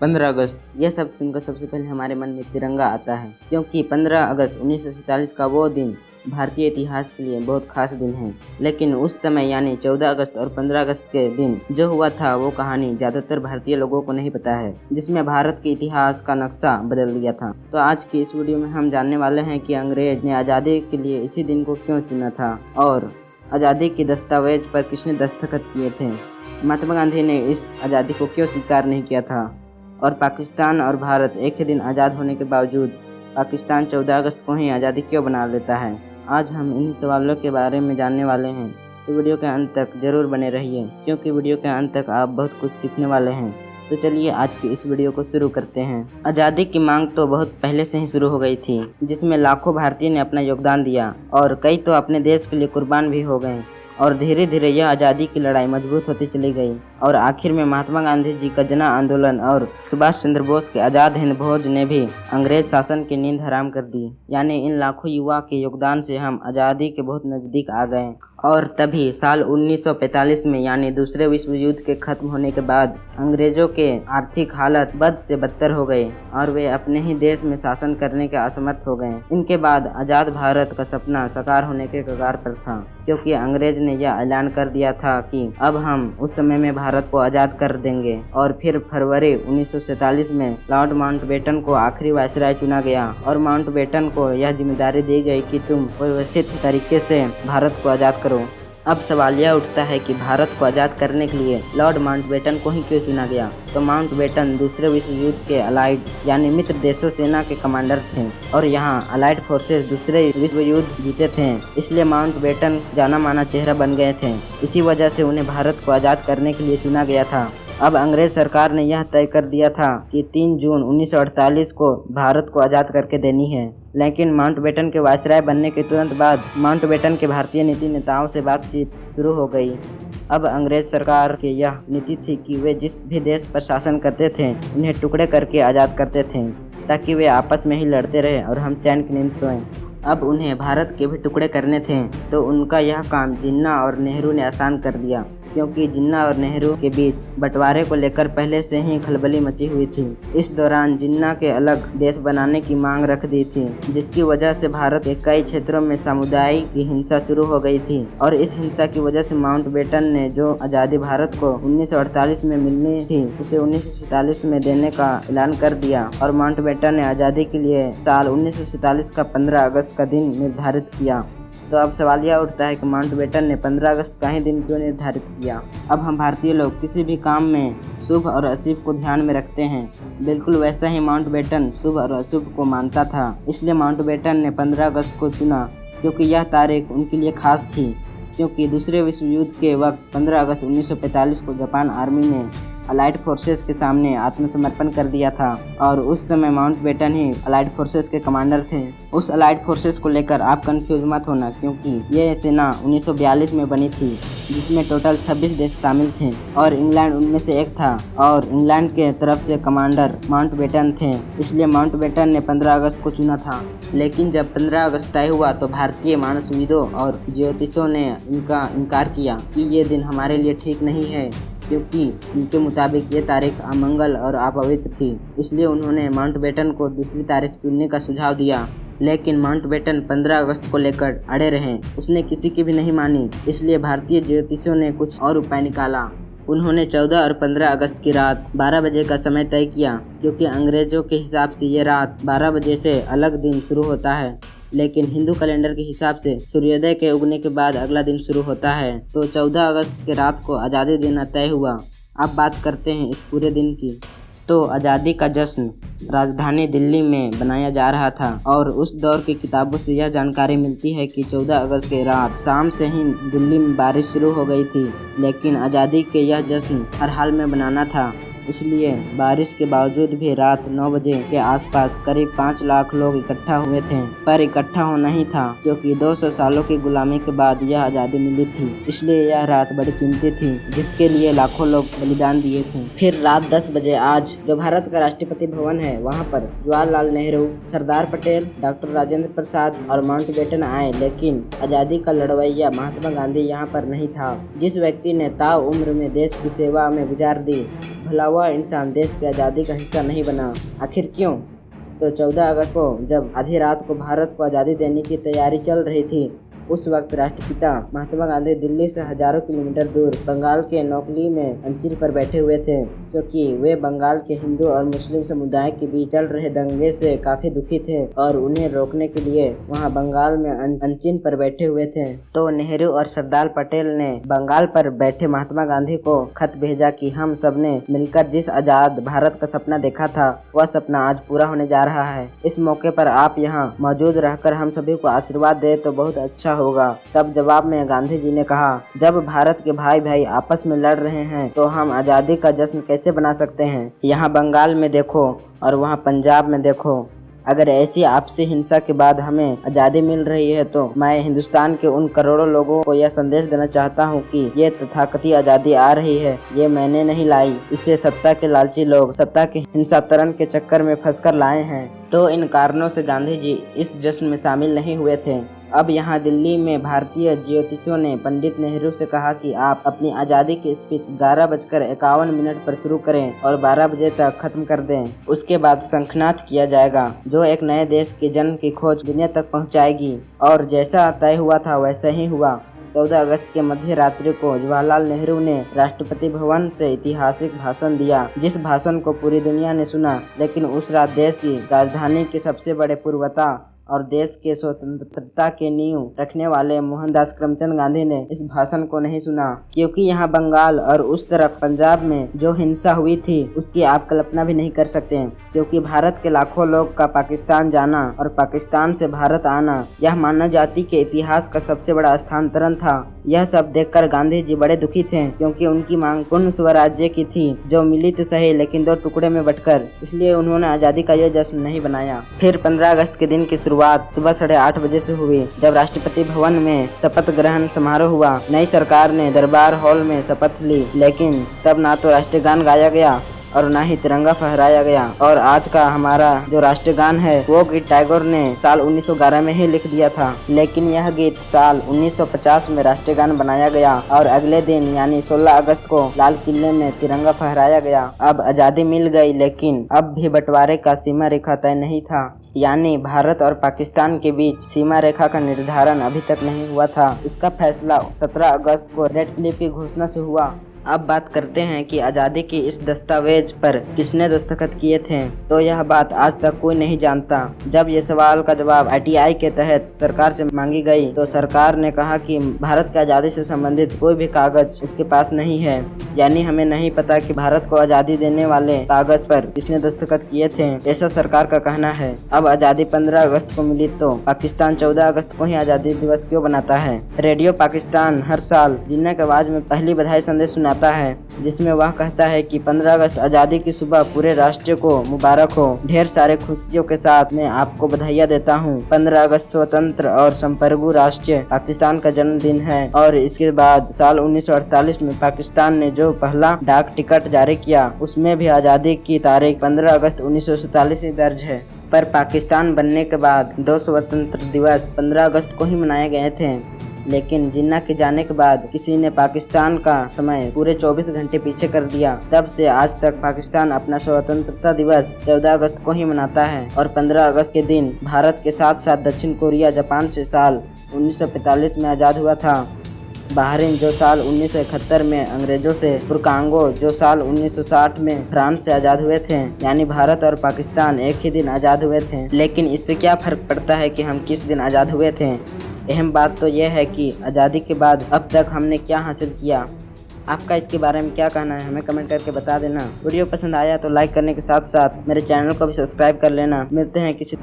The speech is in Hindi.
15 अगस्त, यह शब्द सुनकर सबसे पहले हमारे मन में तिरंगा आता है, क्योंकि 15 अगस्त 1947 का वो दिन भारतीय इतिहास के लिए बहुत खास दिन है। लेकिन उस समय यानी 14 अगस्त और 15 अगस्त के दिन जो हुआ था वो कहानी ज़्यादातर भारतीय लोगों को नहीं पता है, जिसमें भारत के इतिहास का नक्शा बदल दिया था। तो आज की इस वीडियो में हम जानने वाले हैं कि अंग्रेज ने आज़ादी के लिए इसी दिन को क्यों चुना था और आज़ादी के दस्तावेज पर किसने दस्तखत किए थे, महात्मा गांधी ने इस आज़ादी को क्यों स्वीकार नहीं किया था और पाकिस्तान और भारत एक ही दिन आज़ाद होने के बावजूद पाकिस्तान 14 अगस्त को ही आज़ादी क्यों बना लेता है। आज हम इन्हीं सवालों के बारे में जानने वाले हैं, तो वीडियो के अंत तक ज़रूर बने रहिए, क्योंकि वीडियो के अंत तक आप बहुत कुछ सीखने वाले हैं। तो चलिए आज की इस वीडियो को शुरू करते हैं। आज़ादी की मांग तो बहुत पहले से ही शुरू हो गई थी, जिसमें लाखों भारतीय ने अपना योगदान दिया और कई तो अपने देश के लिए कुर्बान भी हो गए और धीरे धीरे यह आज़ादी की लड़ाई मजबूत होती चली गई और आखिर में महात्मा गांधी जी का जन आंदोलन और सुभाष चंद्र बोस के आज़ाद हिंद फौज ने भी अंग्रेज शासन की नींद हराम कर दी। यानी इन लाखों युवा के योगदान से हम आज़ादी के बहुत नज़दीक आ गए। और तभी साल 1945 में यानी दूसरे विश्व युद्ध के खत्म होने के बाद अंग्रेजों के आर्थिक हालत बद से बदतर हो गए और वे अपने ही देश में शासन करने के असमर्थ हो गए। इनके बाद आज़ाद भारत का सपना साकार होने के कगार पर था, क्योंकि अंग्रेज ने यह ऐलान कर दिया था कि अब हम उस समय में भारत को आज़ाद कर देंगे। और फिर फरवरी 1947 में लॉर्ड माउंटबेटन को आखिरी वायसराय चुना गया और माउंटबेटन को यह जिम्मेदारी दी गई कि तुम व्यवस्थित तरीके से भारत को आज़ाद करो। अब सवाल यह उठता है कि भारत को आज़ाद करने के लिए लॉर्ड माउंटबेटन को ही क्यों चुना गया। तो माउंटबेटन दूसरे विश्व युद्ध के अलाइड यानी मित्र देशों सेना के कमांडर थे और यहाँ अलाइड फोर्सेस दूसरे विश्व युद्ध जीते थे, इसलिए माउंटबेटन जाना माना चेहरा बन गए थे। इसी वजह से उन्हें भारत को आज़ाद करने के लिए चुना गया था। अब अंग्रेज सरकार ने यह तय कर दिया था कि 3 जून 1948 को भारत को आज़ाद करके देनी है। लेकिन माउंटबेटन के वायसराय बनने के तुरंत बाद माउंटबेटन के भारतीय नीति नेताओं से बातचीत शुरू हो गई। अब अंग्रेज सरकार की यह नीति थी कि वे जिस भी देश पर शासन करते थे उन्हें टुकड़े करके आज़ाद करते थे, ताकि वे आपस में ही लड़ते रहे और हम चैन की नींद सोएं। अब उन्हें भारत के भी टुकड़े करने थे, तो उनका यह काम जिन्ना और नेहरू ने आसान कर दिया, क्योंकि जिन्ना और नेहरू के बीच बंटवारे को लेकर पहले से ही खलबली मची हुई थी। इस दौरान जिन्ना के अलग देश बनाने की मांग रख दी थी, जिसकी वजह से भारत के कई क्षेत्रों में सामुदायिक की हिंसा शुरू हो गई थी और इस हिंसा की वजह से माउंटबेटन ने जो आज़ादी भारत को 1948 में मिलनी थी उसे 1947 में देने का ऐलान कर दिया और माउंटबेटन ने आज़ादी के लिए साल 1947 का 15 अगस्त का दिन निर्धारित किया। तो अब सवाल यह उठता है कि माउंटबेटन ने 15 अगस्त का ही दिन क्यों निर्धारित किया। अब हम भारतीय लोग किसी भी काम में शुभ और अशुभ को ध्यान में रखते हैं, बिल्कुल वैसा ही माउंटबेटन शुभ और अशुभ को मानता था। इसलिए माउंटबेटन ने 15 अगस्त को चुना, क्योंकि यह तारीख उनके लिए खास थी, क्योंकि दूसरे विश्व युद्ध के वक्त 15 अगस्त 1945 को जापान आर्मी ने अलाइड फोर्सेस के सामने आत्मसमर्पण कर दिया था और उस समय माउंटबेटन ही अलाइड फोर्सेस के कमांडर थे। उस अलाइड फोर्सेस को लेकर आप कंफ्यूज मत होना, क्योंकि यह सेना 1942 में बनी थी, जिसमें टोटल 26 देश शामिल थे और इंग्लैंड उनमें से एक था और इंग्लैंड के तरफ से कमांडर माउंटबेटन थे। इसलिए माउंटबेटन ने 15 अगस्त को चुना था। लेकिन जब 15 अगस्त तय हुआ तो भारतीय मानसविदों और ज्योतिषों ने इनका इनकार किया कि ये दिन हमारे लिए ठीक नहीं है, क्योंकि उनके मुताबिक ये तारीख अमंगल और अपवित्र थी। इसलिए उन्होंने माउंटबेटन को दूसरी तारीख चुनने का सुझाव दिया। लेकिन माउंटबेटन 15 अगस्त को लेकर अड़े रहे, उसने किसी की भी नहीं मानी। इसलिए भारतीय ज्योतिषियों ने कुछ और उपाय निकाला। उन्होंने 14 और 15 अगस्त की रात 12 बजे का समय तय किया, क्योंकि अंग्रेजों के हिसाब से ये रात 12 बजे से अलग दिन शुरू होता है, लेकिन हिंदू कैलेंडर के हिसाब से सूर्योदय के उगने के बाद अगला दिन शुरू होता है। तो 14 अगस्त के रात को आज़ादी देना तय हुआ। अब बात करते हैं इस पूरे दिन की। तो आज़ादी का जश्न राजधानी दिल्ली में बनाया जा रहा था और उस दौर की किताबों से यह जानकारी मिलती है कि 14 अगस्त के रात शाम से ही दिल्ली में बारिश शुरू हो गई थी। लेकिन आज़ादी के यह जश्न हर हाल में बनाना था, इसलिए बारिश के बावजूद भी रात 9 बजे के आसपास करीब 5 लाख लोग इकट्ठा हुए थे। पर इकट्ठा होना ही था, क्योंकि 200 सालों की गुलामी के बाद यह आज़ादी मिली थी, इसलिए यह रात बड़ी कीमती थी, जिसके लिए लाखों लोग बलिदान दिए थे। फिर रात 10 बजे आज जो भारत का राष्ट्रपति भवन है वहाँ पर जवाहरलाल नेहरू, सरदार पटेल, डॉक्टर राजेंद्र प्रसाद और माउंटबेटन आए, लेकिन आज़ादी का लड़वैया महात्मा गांधी यहाँ पर नहीं था। जिस व्यक्ति ने ताउम्र में देश की सेवा में गुजार दी भला वह इंसान देश की आज़ादी का हिस्सा नहीं बना। आखिर क्यों? तो 14 अगस्त को जब आधी रात को भारत को आज़ादी देने की तैयारी चल रही थी, उस वक्त राष्ट्रपिता महात्मा गांधी दिल्ली से हजारों किलोमीटर दूर बंगाल के नौकली में अंचिल पर बैठे हुए थे, क्योंकि वे बंगाल के हिंदू और मुस्लिम समुदाय के बीच चल रहे दंगे से काफी दुखी थे और उन्हें रोकने के लिए वहां बंगाल में अंचिल पर बैठे हुए थे। तो नेहरू और सरदार पटेल ने बंगाल पर बैठे महात्मा गांधी को खत भेजा कि हम सबने मिलकर जिस आजाद भारत का सपना देखा था, वह सपना आज पूरा होने जा रहा है। इस मौके पर आप यहाँ मौजूद रहकर हम सभी को आशीर्वाद दे तो बहुत अच्छा होगा। तब जवाब में गांधी जी ने कहा, जब भारत के भाई भाई आपस में लड़ रहे हैं तो हम आज़ादी का जश्न कैसे बना सकते हैं? यहाँ बंगाल में देखो और वहाँ पंजाब में देखो। अगर ऐसी आपसी हिंसा के बाद हमें आज़ादी मिल रही है तो मैं हिंदुस्तान के उन करोड़ों लोगों को यह संदेश देना चाहता हूँ कि ये तथाकथित आज़ादी आ रही है, ये मैंने नहीं लाई, इसे सत्ता के लालची लोग सत्ता के हिंसातरण के चक्कर में फंसकर लाए हैं। तो इन कारणों से गांधी जी इस जश्न में शामिल नहीं हुए थे। अब यहाँ दिल्ली में भारतीय ज्योतिषियों ने पंडित नेहरू से कहा कि आप अपनी आज़ादी की स्पीच 11:51 पर शुरू करें और 12 बजे तक खत्म कर दें। उसके बाद शंखनाद किया जाएगा, जो एक नए देश के जन्म की खोज दुनिया तक पहुँचाएगी। और जैसा तय हुआ था वैसा ही हुआ। 14 अगस्त के मध्य रात्रि को जवाहरलाल नेहरू ने राष्ट्रपति भवन से ऐतिहासिक भाषण दिया, जिस भाषण को पूरी दुनिया ने सुना। लेकिन उस रात देश की राजधानी के सबसे बड़े पूर्वता और देश के स्वतंत्रता के नींव रखने वाले मोहनदास करमचंद गांधी ने इस भाषण को नहीं सुना, क्योंकि यहाँ बंगाल और उस तरफ पंजाब में जो हिंसा हुई थी उसकी आप कल्पना भी नहीं कर सकते, क्योंकि भारत के लाखों लोग का पाकिस्तान जाना और पाकिस्तान से भारत आना यह मानव जाति के इतिहास का सबसे बड़ा स्थानांतरण था। यह सब देखकर गांधी जी बड़े दुखी थे, क्योंकि उनकी मांग पूर्ण स्वराज्य की थी, जो मिली तो सही लेकिन 2 टुकड़े में बंटकर। इसलिए उन्होंने आज़ादी का यह जश्न नहीं बनाया। फिर 15 अगस्त के दिन की शुरुआत सुबह 8:30 बजे से हुई, जब राष्ट्रपति भवन में शपथ ग्रहण समारोह हुआ। नई सरकार ने दरबार हॉल में शपथ ली, लेकिन तब ना तो राष्ट्रीय गान गाया गया और ना ही तिरंगा फहराया गया। और आज का हमारा जो राष्ट्रीय गान है वो गीत टैगोर ने साल 1911 में ही लिख दिया था, लेकिन यह गीत साल 1950 में राष्ट्रीय गान बनाया गया और अगले दिन यानी 16 अगस्त को लाल किले में तिरंगा फहराया गया। अब आज़ादी मिल गई, लेकिन अब भी बंटवारे का सीमा रेखा तय नहीं था, यानी भारत और पाकिस्तान के बीच सीमा रेखा का निर्धारण अभी तक नहीं हुआ था। इसका फैसला 17 अगस्त को रेड क्लिफ की घोषणा से हुआ। अब बात करते हैं कि आज़ादी की इस दस्तावेज पर किसने दस्तखत किए थे। तो यह बात आज तक कोई नहीं जानता। जब ये सवाल का जवाब ITI के तहत सरकार से मांगी गई तो सरकार ने कहा कि भारत की आज़ादी से संबंधित कोई भी कागज उसके पास नहीं है, यानी हमें नहीं पता कि भारत को आज़ादी देने वाले कागज पर किसने दस्तखत किए थे, ऐसा सरकार का कहना है। अब आज़ादी 15 अगस्त को मिली तो पाकिस्तान 14 अगस्त को ही आज़ादी दिवस क्यों बनाता है? रेडियो पाकिस्तान हर साल जिन्ना की आवाज़ में पहली बधाई संदेश सुनाता है, जिसमें वह कहता है कि 15 अगस्त आज़ादी की सुबह पूरे राष्ट्र को मुबारक हो। ढेर सारे खुशियों के साथ मैं आपको बधाइयाँ देता हूँ। 15 अगस्त स्वतंत्र और संप्रभु राष्ट्र पाकिस्तान का जन्मदिन है और इसके बाद साल 1948 में पाकिस्तान ने जो पहला डाक टिकट जारी किया उसमें भी आज़ादी की तारीख 15 अगस्त 1947 ही दर्ज है। पर पाकिस्तान बनने के बाद 2 स्वतंत्र दिवस 15 अगस्त को ही मनाए गए थे, लेकिन जिन्ना के जाने के बाद किसी ने पाकिस्तान का समय पूरे 24 घंटे पीछे कर दिया। तब से आज तक पाकिस्तान अपना स्वतंत्रता दिवस 14 अगस्त को ही मनाता है और 15 अगस्त के दिन भारत के साथ साथ दक्षिण कोरिया जापान से साल 1945 में आज़ाद हुआ था। बहरीन जो साल 1971 में अंग्रेजों से, तुर्कांगो जो साल 1960 में फ्रांस से आज़ाद हुए थे, यानी भारत और पाकिस्तान एक ही दिन आज़ाद हुए थे। लेकिन इससे क्या फ़र्क पड़ता है कि हम किस दिन आज़ाद हुए थे? अहम बात तो यह है कि आज़ादी के बाद अब तक हमने क्या हासिल किया। आपका इसके बारे में क्या कहना है हमें कमेंट करके बता देना। वीडियो पसंद आया तो लाइक करने के साथ साथ मेरे चैनल को भी सब्सक्राइब कर लेना। मिलते हैं किसी